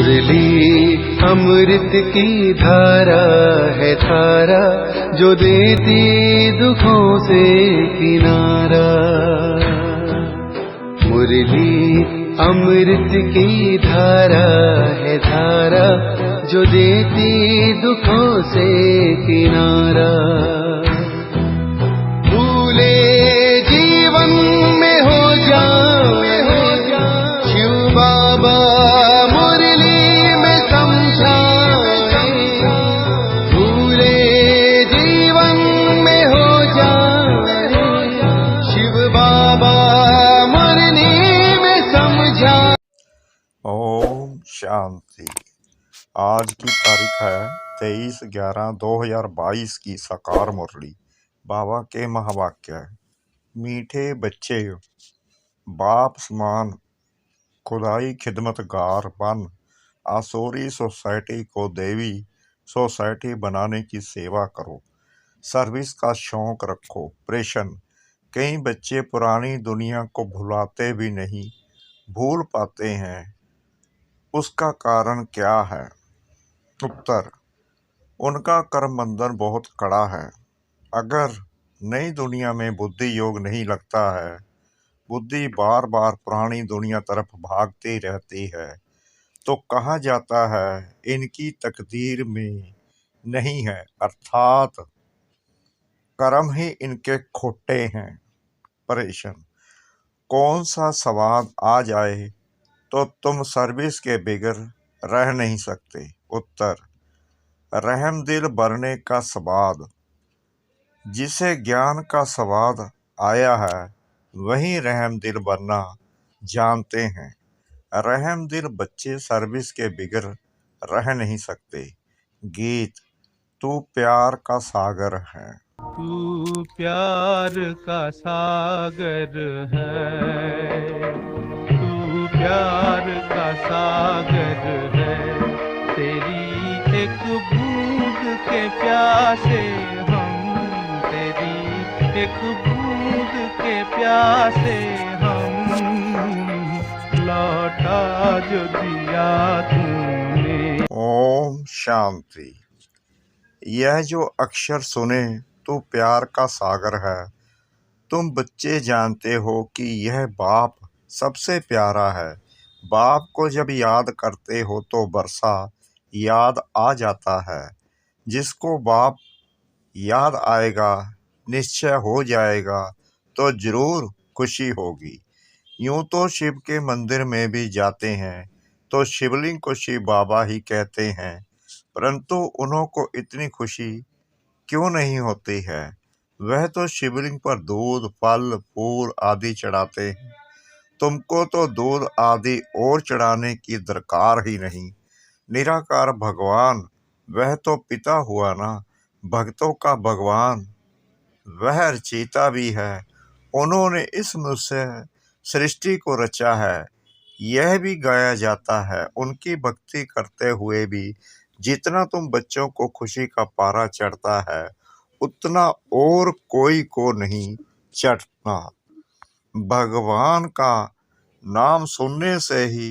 मुरली अमृत की धारा है धारा, जो देती दुखों से किनारा। मुरली अमृत की धारा है धारा, जो देती दुखों से किनारा। भूले जीवन में हो जाए शिव बाबा मुरली में समझाए। भूले जीवन में हो जाए शिव बाबा मुरली में समझाए। ओम शांति। आज की तारीख है 23/11/2022 की साकार मुरली। बाबा के महावाक्य है, मीठे बच्चे बाप समान खुदाई खिदमतगार बन, आसुरी सोसाइटी को देवी सोसाइटी बनाने की सेवा करो। सर्विस का शौक रखो। प्रश्न, कई बच्चे पुरानी दुनिया को भुलाते भी नहीं, भूल पाते हैं, उसका कारण क्या है? उत्तर, उनका कर्म बंधन बहुत कड़ा है। अगर नई दुनिया में बुद्धि योग नहीं लगता है, बुद्धि बार बार पुरानी दुनिया तरफ भागती रहती है, तो कहा जाता है इनकी तकदीर में नहीं है, अर्थात कर्म ही इनके खोटे हैं। परेशान, कौन सा स्वाद आ जाए तो तुम सर्विस के बिगर रह नहीं सकते? उत्तर, रहम दिल भरने का स्वाद। जिसे ज्ञान का स्वाद आया है वही रहम दिल भरना जानते हैं। रहम दिल बच्चे सर्विस के बिगर रह नहीं सकते। गीत, तू प्यार का सागर है। तू प्यार का सागर है, तू प्यार का सागर है। तेरी एक बूंद के प्यासे हम, तेरी एक बूंद के प्यासे हम, लौटा जो दिया तूने। ओम शांति। यह जो अक्षर सुने तू प्यार का सागर है, तुम बच्चे जानते हो कि यह बाप सबसे प्यारा है। बाप को जब याद करते हो तो बरसा याद आ जाता है। जिसको बाप याद आएगा, निश्चय हो जाएगा तो जरूर खुशी होगी। यूं तो शिव के मंदिर में भी जाते हैं तो शिवलिंग को शिव बाबा ही कहते हैं, परंतु उन्हों को इतनी खुशी क्यों नहीं होती है? वह तो शिवलिंग पर दूध, फल, फूल आदि चढ़ाते हैं। तुमको तो दूध आदि और चढ़ाने की दरकार ही नहीं। निराकार भगवान वह तो पिता हुआ ना, भक्तों का भगवान। वह रचयिता भी है, उन्होंने इस मनुष्य सृष्टि को रचा है। यह भी गाया जाता है, उनकी भक्ति करते हुए भी जितना तुम बच्चों को खुशी का पारा चढ़ता है, उतना और कोई को नहीं चढ़ता। भगवान का नाम सुनने से ही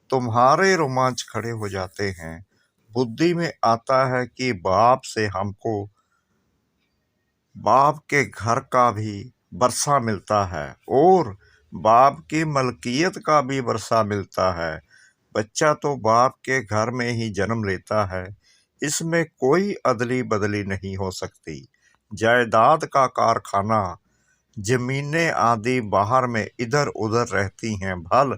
तुम्हारे रोमांच खड़े हो जाते हैं। बुद्धि में आता है कि बाप से हमको बाप के घर का भी वर्षा मिलता है और बाप की मलकियत का भी वर्षा मिलता है। बच्चा तो बाप के घर में ही जन्म लेता है, इसमें कोई अदली बदली नहीं हो सकती। जायदाद का कारखाना, जमीनें आदि बाहर में इधर उधर रहती हैं। भल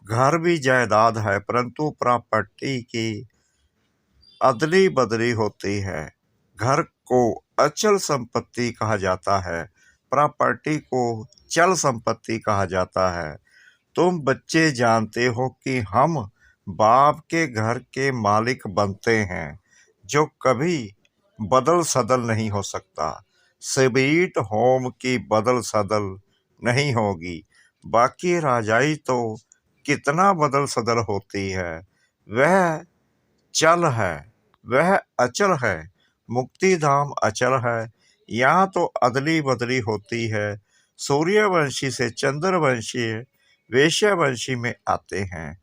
घर भी जायदाद है, परंतु प्रॉपर्टी की अदली बदली होती है। घर को अचल संपत्ति कहा जाता है, प्रॉपर्टी को चल संपत्ति कहा जाता है। तुम बच्चे जानते हो कि हम बाप के घर के मालिक बनते हैं, जो कभी बदल सदल नहीं हो सकता। स्वीट होम की बदल सदल नहीं होगी। बाकी राजाई तो कितना बदल सदल होती है, वह चल है, वह अचल है। मुक्ति धाम अचल है, यहाँ तो अदली बदली होती है। सूर्यवंशी से चंद्रवंशी, वैश्यवंशी में आते हैं।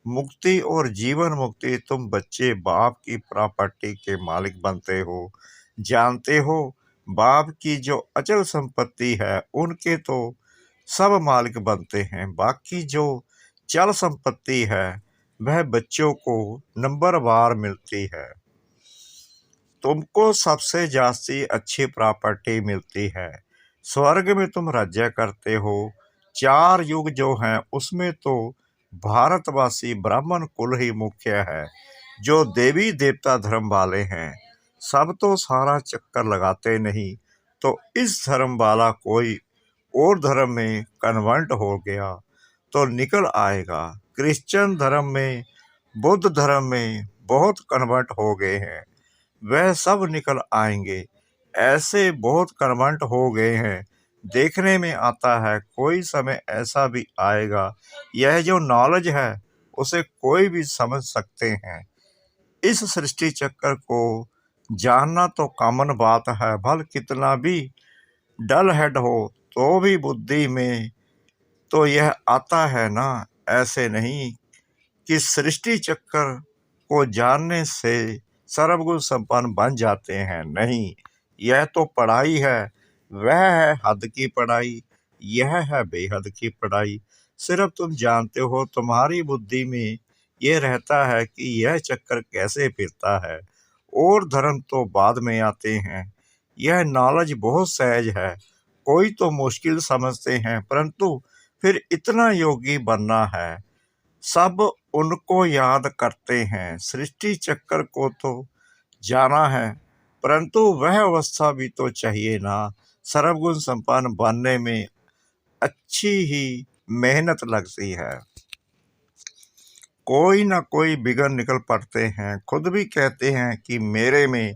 मुक्ति और जीवन मुक्ति। तुम बच्चे बाप की प्रॉपर्टी के मालिक बनते हो। जानते हो, बाप की जो अचल संपत्ति है उनके तो सब मालिक बनते हैं। बाकी जो चल संपत्ति है वह बच्चों को नंबरवार मिलती है। तुमको सबसे जास्ती अच्छी प्रॉपर्टी मिलती है। स्वर्ग में तुम राज्य करते हो। 4 युग जो हैं उसमें तो भारतवासी ब्राह्मण कुल ही मुख्य है, जो देवी देवता धर्म वाले हैं। सब तो सारा चक्कर लगाते नहीं, तो इस धर्म वाला कोई और धर्म में कन्वर्ट हो गया तो निकल आएगा। क्रिश्चियन धर्म में, बुद्ध धर्म में बहुत कन्वर्ट हो गए हैं, वह सब निकल आएंगे। ऐसे बहुत कन्वर्ट हो गए हैं। देखने में आता है कोई समय ऐसा भी आएगा, यह जो नॉलेज है उसे कोई भी समझ सकते हैं। इस सृष्टि चक्कर को जानना तो कॉमन बात है, भल कितना भी डल हेड हो तो भी बुद्धि में तो यह आता है ना। ऐसे नहीं कि सृष्टि चक्कर को जानने से सर्वगुण संपन्न बन जाते हैं। नहीं, यह तो पढ़ाई है। वह है हद की पढ़ाई, यह है बेहद की पढ़ाई। सिर्फ तुम जानते हो, तुम्हारी बुद्धि में यह रहता है कि यह चक्कर कैसे फिरता है, और धर्म तो बाद में आते हैं। यह नॉलेज बहुत सहज है। कोई तो मुश्किल समझते हैं, परंतु फिर इतना योगी बनना है। सब उनको याद करते हैं। सृष्टि चक्कर को तो जाना है, परंतु वह अवस्था भी तो चाहिए ना। सर्वगुण संपन्न बनने में अच्छी ही मेहनत लगती है। कोई ना कोई बिगड़ निकल पड़ते हैं। खुद भी कहते हैं कि मेरे में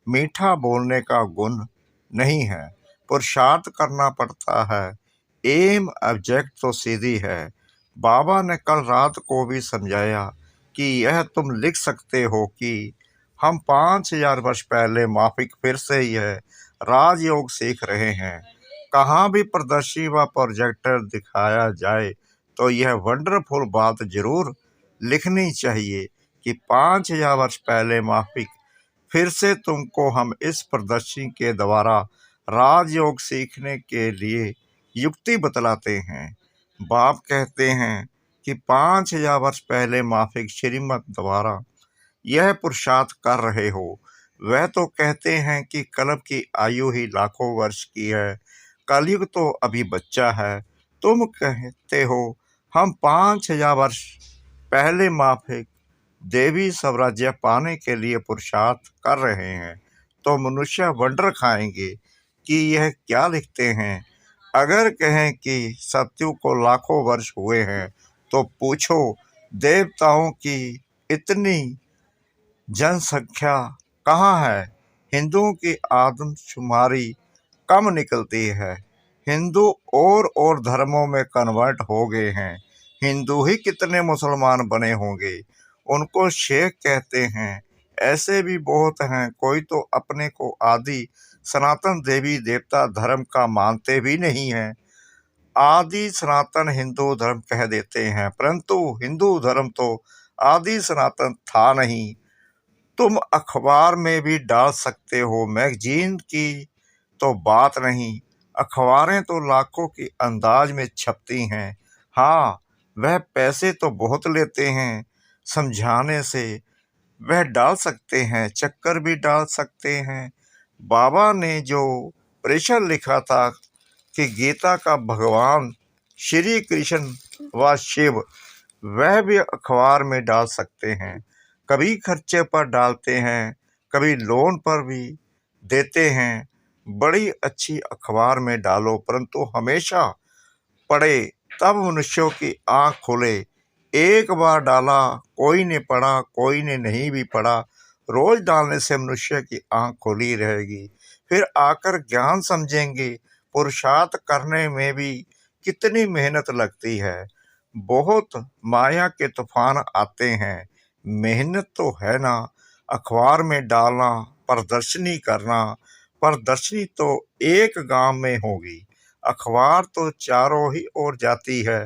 मीठा बोलने का गुण नहीं है। पुरुषार्थ करना पड़ता है। एम ऑब्जेक्ट तो सीधी है। बाबा ने कल रात को भी समझाया कि यह तुम लिख सकते हो कि हम 5000 वर्ष पहले माफिक फिर से यह राजयोग सीख रहे हैं। कहाँ भी प्रदर्शी व प्रोजेक्टर दिखाया जाए तो यह वंडरफुल बात जरूर लिखनी चाहिए कि 5000 वर्ष पहले माफिक फिर से तुमको हम इस प्रदर्शनी के द्वारा राजयोग सीखने के लिए युक्ति बतलाते हैं। बाप कहते हैं कि 5000 वर्ष पहले माफिक श्रीमत द्वारा यह पुरुषार्थ कर रहे हो। वह तो कहते हैं कि कल्प की आयु ही लाखों वर्ष की है, कलयुग तो अभी बच्चा है। तुम कहते हो हम 5000 वर्ष पहले माफिक देवी स्वराज्य पाने के लिए पुरुषार्थ कर रहे हैं, तो मनुष्य वंडर खाएंगे कि यह क्या लिखते हैं। अगर कहें कि सत्यु को लाखों वर्ष हुए हैं तो पूछो देवताओं की इतनी जनसंख्या कहाँ है। हिंदुओं की आदमशुमारी कम निकलती है। हिंदू और धर्मों में कन्वर्ट हो गए हैं। हिंदू ही कितने मुसलमान बने होंगे। उनको शेख कहते हैं। ऐसे भी बहुत हैं। कोई तो अपने को आदि सनातन देवी देवता धर्म का मानते भी नहीं हैं। आदि सनातन हिंदू धर्म कह देते हैं, परंतु हिंदू धर्म तो आदि सनातन था नहीं। तुम अखबार में भी डाल सकते हो, मैगजीन की तो बात नहीं। अखबारें तो लाखों की अंदाज में छपती हैं। हाँ, वह पैसे तो बहुत लेते हैं समझाने से। वह डाल सकते हैं, चक्कर भी डाल सकते हैं। बाबा ने जो प्रेषण लिखा था कि गीता का भगवान श्री कृष्ण व शिव, वह भी अखबार में डाल सकते हैं। कभी खर्चे पर डालते हैं, कभी लोन पर भी देते हैं। बड़ी अच्छी अखबार में डालो, परंतु हमेशा पढ़े, तब मनुष्यों की आँख खुले। एक बार डाला, कोई ने पढ़ा, कोई ने नहीं भी पढ़ा, रोज डालने से मनुष्य की आँख खुली रहेगी। फिर आकर ज्ञान समझेंगे। पुरुषार्थ करने में भी कितनी मेहनत लगती है। बहुत माया के तूफान आते हैं। मेहनत तो है ना। अखबार में डालना, प्रदर्शनी करना। प्रदर्शनी तो एक गांव में होगी, अखबार तो चारों ही ओर जाती है।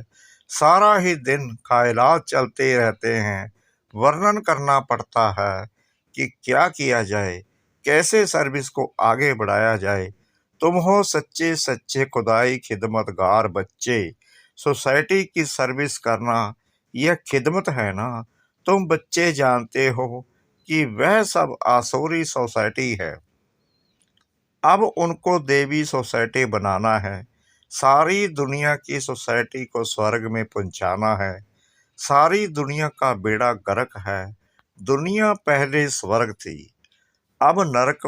सारा ही दिन ख्यालात चलते रहते हैं। वर्णन करना पड़ता है कि क्या किया जाए, कैसे सर्विस को आगे बढ़ाया जाए। तुम हो सच्चे सच्चे खुदाई खिदमतगार बच्चे। सोसाइटी की सर्विस करना यह खिदमत है ना। तुम बच्चे जानते हो कि वह सब आसुरी सोसाइटी है। अब उनको देवी सोसाइटी बनाना है। सारी दुनिया की सोसाइटी को स्वर्ग में पहुंचाना है। सारी दुनिया का बेड़ा गर्क है। दुनिया पहले स्वर्ग थी, अब नरक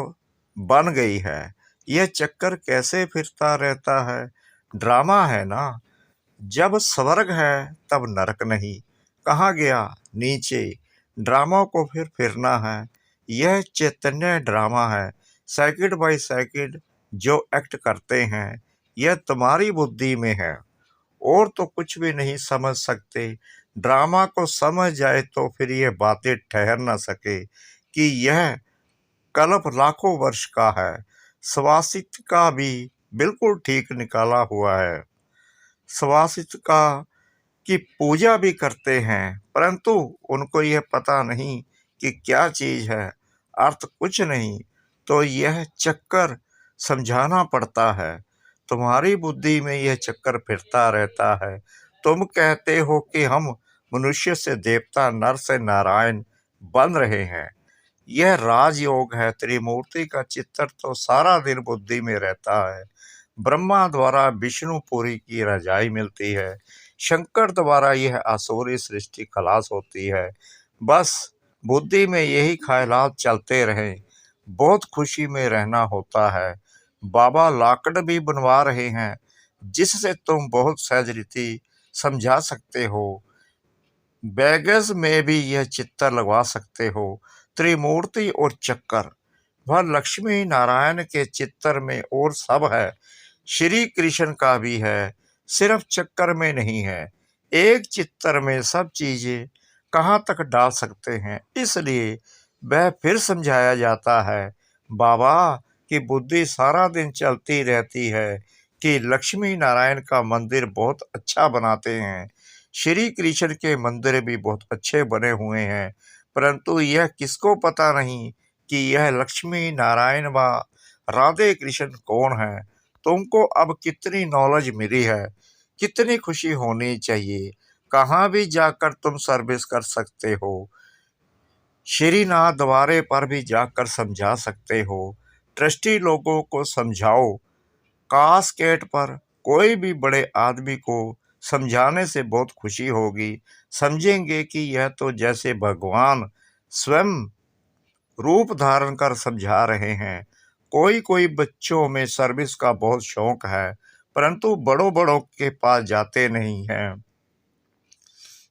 बन गई है। यह चक्कर कैसे फिरता रहता है? ड्रामा है ना। जब स्वर्ग है तब नरक नहीं। कहाँ गया? नीचे। ड्रामा को फिर फिरना है। यह चैतन्य ड्रामा है। सेकंड बाय सेकंड जो एक्ट करते हैं, यह तुम्हारी बुद्धि में है और तो कुछ भी नहीं समझ सकते। ड्रामा को समझ जाए तो फिर यह बातें ठहर न सके कि यह कल्प लाखों वर्ष का है। स्वासित का भी बिल्कुल ठीक निकाला हुआ है। स्वासित का की पूजा भी करते हैं, परंतु उनको यह पता नहीं कि क्या चीज है, अर्थ कुछ नहीं। तो यह चक्कर समझाना पड़ता है। तुम्हारी बुद्धि में यह चक्कर फिरता रहता है। तुम कहते हो कि हम मनुष्य से देवता, नर से नारायण बन रहे हैं। यह राजयोग है। त्रिमूर्ति का चित्र तो सारा दिन बुद्धि में रहता है। ब्रह्मा द्वारा विष्णुपुरी की रजाई मिलती है। शंकर द्वारा यह आसुरी सृष्टि खलास होती है। बस बुद्धि में यही ख्यालात चलते रहें। बहुत खुशी में रहना होता है। बाबा लाकड़ भी बनवा रहे हैं जिससे तुम बहुत सहज रीति समझा सकते हो। बैगस में भी यह चित्र लगवा सकते हो। त्रिमूर्ति और चक्कर, वह लक्ष्मी नारायण के चित्र में और सब है। श्री कृष्ण का भी है, सिर्फ चक्कर में नहीं है। एक चित्र में सब चीजें कहाँ तक डाल सकते हैं, इसलिए वह फिर समझाया जाता है। बाबा की बुद्धि सारा दिन चलती रहती है कि लक्ष्मी नारायण का मंदिर बहुत अच्छा बनाते हैं। श्री कृष्ण के मंदिर भी बहुत अच्छे बने हुए हैं, परंतु यह किसको पता नहीं कि यह लक्ष्मी नारायण व राधे कृष्ण कौन है। तुमको अब कितनी नॉलेज मिली है, कितनी खुशी होनी चाहिए। कहाँ भी जाकर तुम सर्विस कर सकते हो। श्रीनाथ द्वारे पर भी जाकर समझा सकते हो। ट्रस्टी लोगों को समझाओ। कास्केट पर कोई भी बड़े आदमी को समझाने से बहुत खुशी होगी। समझेंगे कि यह तो जैसे भगवान स्वयं रूप धारण कर समझा रहे हैं। कोई कोई बच्चों में सर्विस का बहुत शौक है, परंतु बड़ों बड़ों के पास जाते नहीं हैं।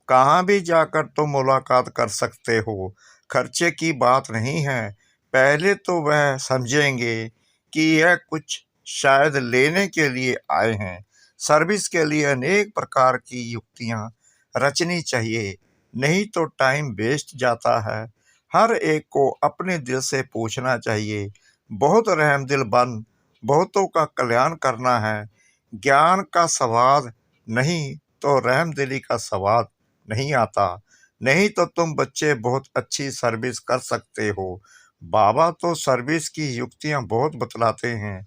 कहाँ भी जाकर तुम मुलाकात कर सकते हो। खर्चे की बात नहीं है। पहले तो वह समझेंगे कि यह कुछ शायद लेने के लिए आए हैं। सर्विस के लिए अनेक प्रकार की युक्तियां रचनी चाहिए, नहीं तो टाइम वेस्ट जाता है। हर एक को अपने दिल से पूछना चाहिए। बहुत रहमदिल बन, बहुतों का कल्याण करना है। ज्ञान का स्वाद नहीं तो रहमदिली का स्वाद नहीं आता। नहीं तो तुम बच्चे बहुत अच्छी सर्विस कर सकते हो। बाबा तो सर्विस की युक्तियां बहुत बतलाते हैं।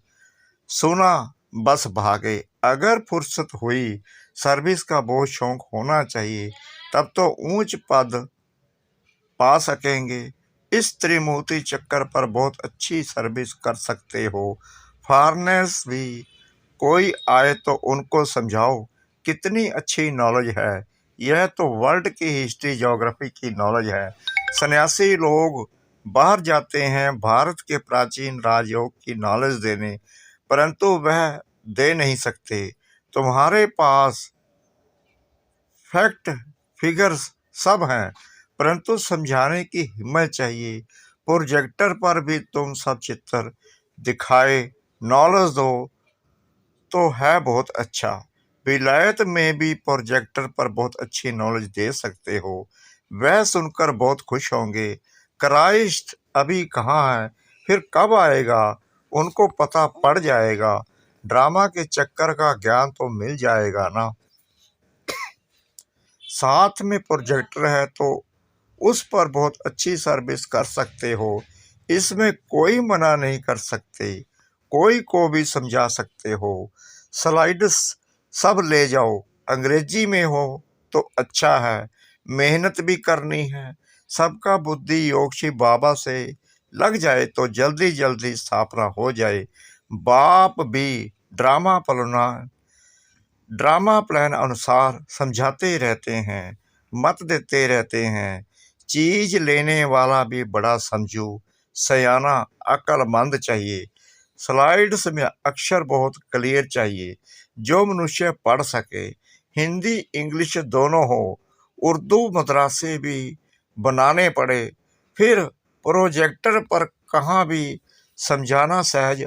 सुना बस भागे। अगर फुर्सत हुई, सर्विस का बहुत शौक होना चाहिए, तब तो ऊंच पद पा सकेंगे। इस त्रिमूर्ति चक्कर पर बहुत अच्छी सर्विस कर सकते हो। फॉरेनर्स भी कोई आए तो उनको समझाओ कितनी अच्छी नॉलेज है। यह तो वर्ल्ड की हिस्ट्री ज्योग्राफी की नॉलेज है। सन्यासी लोग बाहर जाते हैं भारत के प्राचीन राजयोग की नॉलेज देने, परंतु वह दे नहीं सकते। तुम्हारे पास फैक्ट फिगर्स सब हैं, परंतु समझाने की हिम्मत चाहिए। प्रोजेक्टर पर भी तुम सब चित्र दिखाए, नॉलेज दो तो है बहुत अच्छा। विलायत में भी प्रोजेक्टर पर बहुत अच्छी नॉलेज दे सकते हो। वह सुनकर बहुत खुश होंगे। क्राइस्ट अभी कहाँ है, फिर कब आएगा, उनको पता पड़ जाएगा। ड्रामा के चक्कर का ज्ञान तो मिल जाएगा ना। साथ में प्रोजेक्टर है तो उस पर बहुत अच्छी सर्विस कर सकते हो। इसमें कोई मना नहीं कर सकते, कोई को भी समझा सकते हो। स्लाइड्स सब ले जाओ, अंग्रेजी में हो तो अच्छा है, मेहनत भी करनी है। सबका बुद्धि योग श्री बाबा से लग जाए तो जल्दी जल्दी स्थापना हो जाए। बाप भी ड्रामा प्लान अनुसार समझाते रहते हैं, मत देते रहते हैं। चीज लेने वाला भी बड़ा समझू, सयाना, अक्लमंद चाहिए। स्लाइड्स में अक्षर बहुत क्लियर चाहिए, जो मनुष्य पढ़ सके। हिंदी इंग्लिश दोनों हो, उर्दू मद्रासे भी बनाने पड़े, फिर प्रोजेक्टर पर कहाँ भी समझाना सहज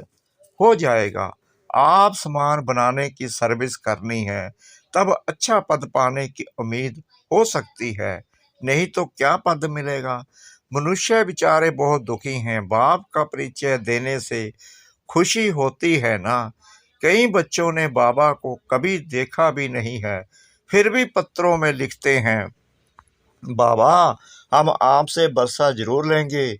हो जाएगा। आप सामान बनाने की सर्विस करनी है, तब अच्छा पद पाने की उम्मीद हो सकती है, नहीं तो क्या पद मिलेगा। मनुष्य बेचारे बहुत दुखी हैं। बाप का परिचय देने से खुशी होती है ना। कई बच्चों ने बाबा को कभी देखा भी नहीं है, फिर भी पत्रों में लिखते हैं, बाबा हम आपसे बरसा जरूर लेंगे।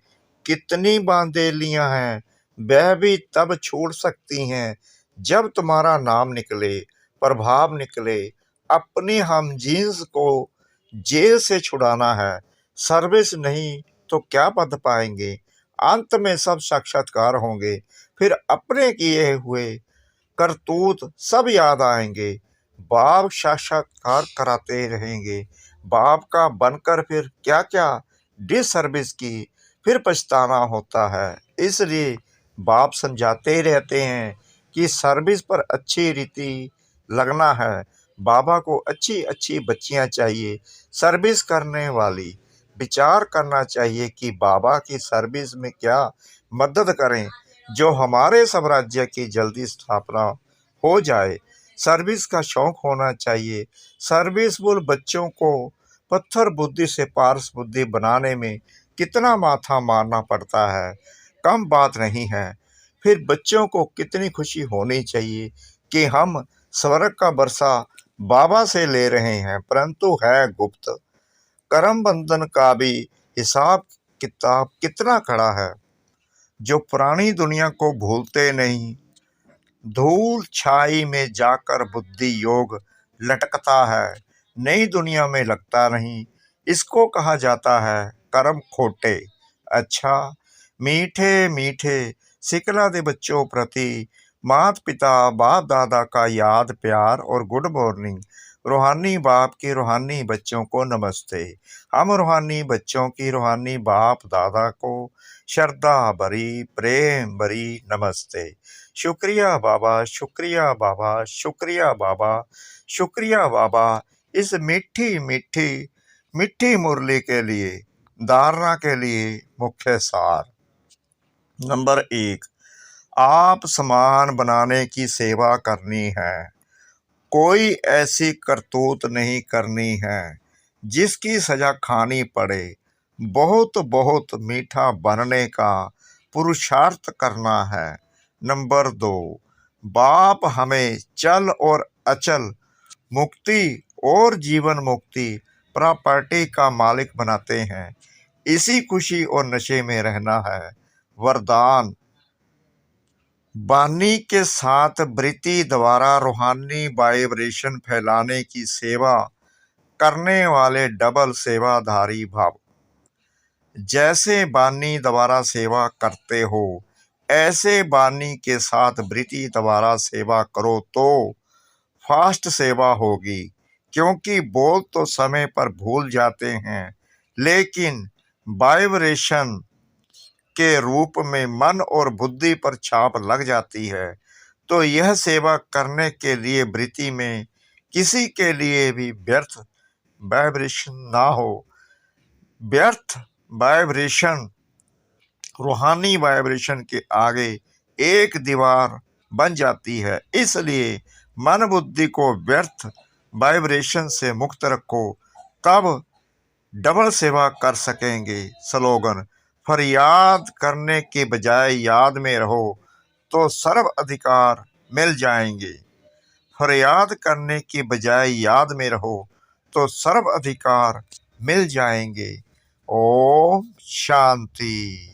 कितनी बांदेलियां हैं, वह भी तब छूट सकती हैं जब तुम्हारा नाम निकले, प्रभाव निकले। अपनी हम जीन्स को जेल से छुड़ाना है, सर्विस नहीं तो क्या पद पाएंगे। अंत में सब साक्षात्कार होंगे, फिर अपने किए हुए करतूत सब याद आएंगे। बाप साक्षात्कार कराते रहेंगे। बाप का बनकर फिर क्या क्या डिसर्विस की, फिर पछताना होता है। इसलिए बाप समझाते रहते हैं कि सर्विस पर अच्छी रीति लगना है। बाबा को अच्छी अच्छी बच्चियां चाहिए सर्विस करने वाली। विचार करना चाहिए कि बाबा की सर्विस में क्या मदद करें, जो हमारे साम्राज्य की जल्दी स्थापना हो जाए। सर्विस का शौक होना चाहिए। सर्विसफुल बच्चों को पत्थर बुद्धि से पारस बुद्धि बनाने में कितना माथा मारना पड़ता है, कम बात नहीं है। फिर बच्चों को कितनी खुशी होनी चाहिए कि हम स्वर्ग का बरसा बाबा से ले रहे हैं, परंतु है गुप्त। कर्म बंधन का भी हिसाब किताब कितना खड़ा है, जो पुरानी दुनिया को भूलते नहीं। धूल छाई में जाकर बुद्धि योग लटकता है, नई दुनिया में लगता नहीं। इसको कहा जाता है कर्म खोटे। अच्छा, मीठे मीठे सिकला दे बच्चों प्रति माता पिता बाप दादा का याद प्यार और गुड मॉर्निंग। रूहानी बाप की रूहानी बच्चों को नमस्ते। हम रूहानी बच्चों की रूहानी बाप दादा को श्रद्धा भरी प्रेम भरी नमस्ते। शुक्रिया बाबा, शुक्रिया बाबा, शुक्रिया बाबा, शुक्रिया बाबा, इस मीठी मीठी मीठी मुरली के लिए, धारणा के लिए मुख्य सार। नंबर 1, आप सामान बनाने की सेवा करनी है। कोई ऐसी करतूत नहीं करनी है जिसकी सजा खानी पड़े। बहुत बहुत मीठा बनने का पुरुषार्थ करना है। नंबर 2, बाप हमें चल और अचल मुक्ति और जीवन मुक्ति प्रॉपर्टी का मालिक बनाते हैं। इसी खुशी और नशे में रहना है। वरदान, बानी के साथ वृत्ति द्वारा रूहानी वाइब्रेशन फैलाने की सेवा करने वाले डबल सेवाधारी भाव। जैसे बानी द्वारा सेवा करते हो, ऐसे बानी के साथ वृत्ति द्वारा सेवा करो तो फास्ट सेवा होगी। क्योंकि बोल तो समय पर भूल जाते हैं, लेकिन वाइब्रेशन के रूप में मन और बुद्धि पर छाप लग जाती है। तो यह सेवा करने के लिए वृत्ति में किसी के लिए भी व्यर्थ वाइब्रेशन ना हो। व्यर्थ वाइब्रेशन रूहानी वाइब्रेशन के आगे एक दीवार बन जाती है। इसलिए मन बुद्धि को व्यर्थ वाइब्रेशन से मुक्त रखो, तब डबल सेवा कर सकेंगे। स्लोगन, फरियाद करने के बजाय याद में रहो तो सर्व अधिकार मिल जाएंगे। फरियाद करने की बजाय याद में रहो तो सर्व अधिकार मिल जाएंगे। ओम शांति।